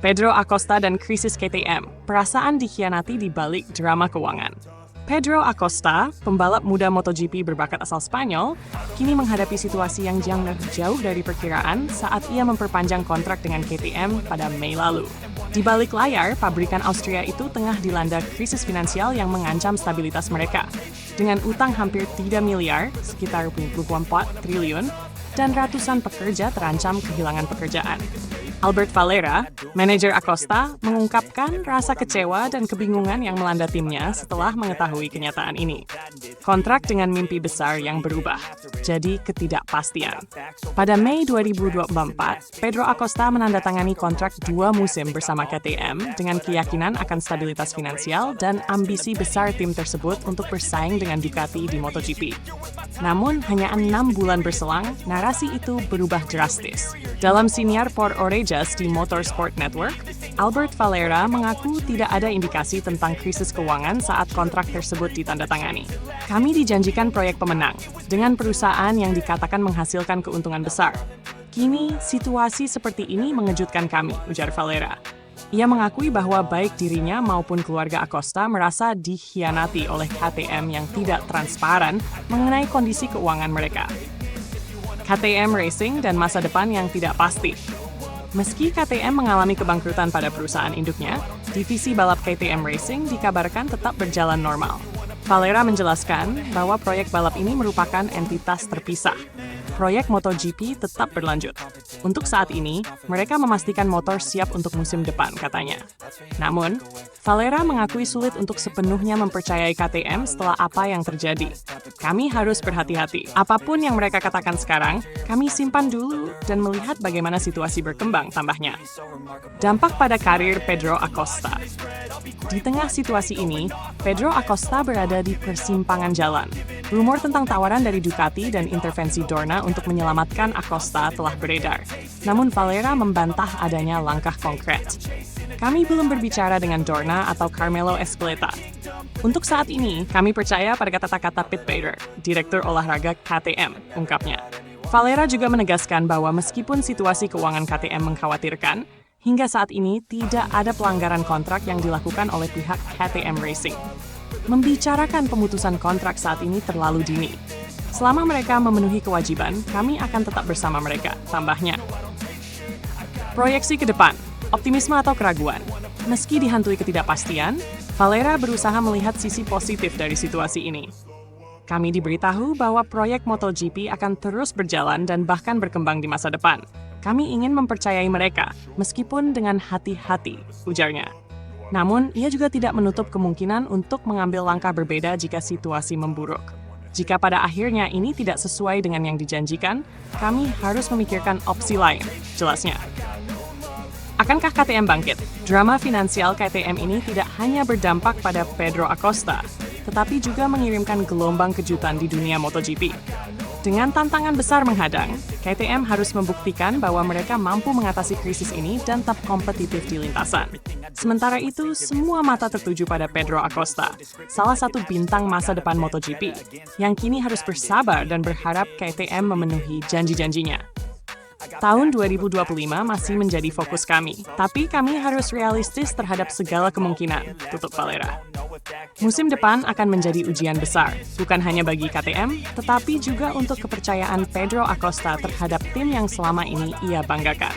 Pedro Acosta dan krisis KTM, perasaan dikhianati di balik drama keuangan. Pedro Acosta, pembalap muda MotoGP berbakat asal Spanyol, kini menghadapi situasi yang jauh dari perkiraan saat ia memperpanjang kontrak dengan KTM pada Mei lalu. Di balik layar, pabrikan Austria itu tengah dilanda krisis finansial yang mengancam stabilitas mereka. Dengan utang hampir 3 miliar, sekitar 24 triliun, dan ratusan pekerja terancam kehilangan pekerjaan. Albert Valera, manajer Acosta, mengungkapkan rasa kecewa dan kebingungan yang melanda timnya setelah mengetahui kenyataan ini. Kontrak dengan mimpi besar yang berubah, jadi ketidakpastian. Pada Mei 2024, Pedro Acosta menandatangani kontrak 2 musim bersama KTM dengan keyakinan akan stabilitas finansial dan ambisi besar tim tersebut untuk bersaing dengan Ducati di MotoGP. Namun, hanya 6 bulan berselang, narasi itu berubah drastis. Dalam siniar Por Orejas di Motorsport Network, Albert Valera mengaku tidak ada indikasi tentang krisis keuangan saat kontrak tersebut ditandatangani. Kami dijanjikan proyek pemenang, dengan perusahaan yang dikatakan menghasilkan keuntungan besar. Kini, situasi seperti ini mengejutkan kami, ujar Valera. Ia mengakui bahwa baik dirinya maupun keluarga Acosta merasa dikhianati oleh KTM yang tidak transparan mengenai kondisi keuangan mereka. KTM Racing dan masa depan yang tidak pasti. Meski KTM mengalami kebangkrutan pada perusahaan induknya, divisi balap KTM Racing dikabarkan tetap berjalan normal. Valera menjelaskan bahwa proyek balap ini merupakan entitas terpisah. Proyek MotoGP tetap berlanjut. Untuk saat ini, mereka memastikan motor siap untuk musim depan, katanya. Namun, Valera mengakui sulit untuk sepenuhnya mempercayai KTM setelah apa yang terjadi. Kami harus berhati-hati. Apapun yang mereka katakan sekarang, kami simpan dulu dan melihat bagaimana situasi berkembang, tambahnya. Dampak pada karir Pedro Acosta. Di tengah situasi ini, Pedro Acosta berada di persimpangan jalan. Rumor tentang tawaran dari Ducati dan intervensi Dorna untuk menyelamatkan Acosta telah beredar. Namun Valera membantah adanya langkah konkret. Kami belum berbicara dengan Dorna atau Carmelo Ezpeleta. Untuk saat ini, kami percaya pada kata-kata Pit Bader, Direktur Olahraga KTM, ungkapnya. Valera juga menegaskan bahwa meskipun situasi keuangan KTM mengkhawatirkan, hingga saat ini tidak ada pelanggaran kontrak yang dilakukan oleh pihak KTM Racing. Membicarakan pemutusan kontrak saat ini terlalu dini. Selama mereka memenuhi kewajiban, kami akan tetap bersama mereka, tambahnya. Proyeksi ke depan, optimisme atau keraguan. Meski dihantui ketidakpastian, Valera berusaha melihat sisi positif dari situasi ini. Kami diberitahu bahwa proyek MotoGP akan terus berjalan dan bahkan berkembang di masa depan. Kami ingin mempercayai mereka, meskipun dengan hati-hati, ujarnya. Namun, ia juga tidak menutup kemungkinan untuk mengambil langkah berbeda jika situasi memburuk. Jika pada akhirnya ini tidak sesuai dengan yang dijanjikan, kami harus memikirkan opsi lain, jelasnya. Akankah KTM bangkit? Drama finansial KTM ini tidak hanya berdampak pada Pedro Acosta, tetapi juga mengirimkan gelombang kejutan di dunia MotoGP. Dengan tantangan besar menghadang, KTM harus membuktikan bahwa mereka mampu mengatasi krisis ini dan tetap kompetitif di lintasan. Sementara itu, semua mata tertuju pada Pedro Acosta, salah satu bintang masa depan MotoGP, yang kini harus bersabar dan berharap KTM memenuhi janji-janjinya. Tahun 2025 masih menjadi fokus kami, tapi kami harus realistis terhadap segala kemungkinan, tutup Valera. Musim depan akan menjadi ujian besar, bukan hanya bagi KTM, tetapi juga untuk kepercayaan Pedro Acosta terhadap tim yang selama ini ia banggakan.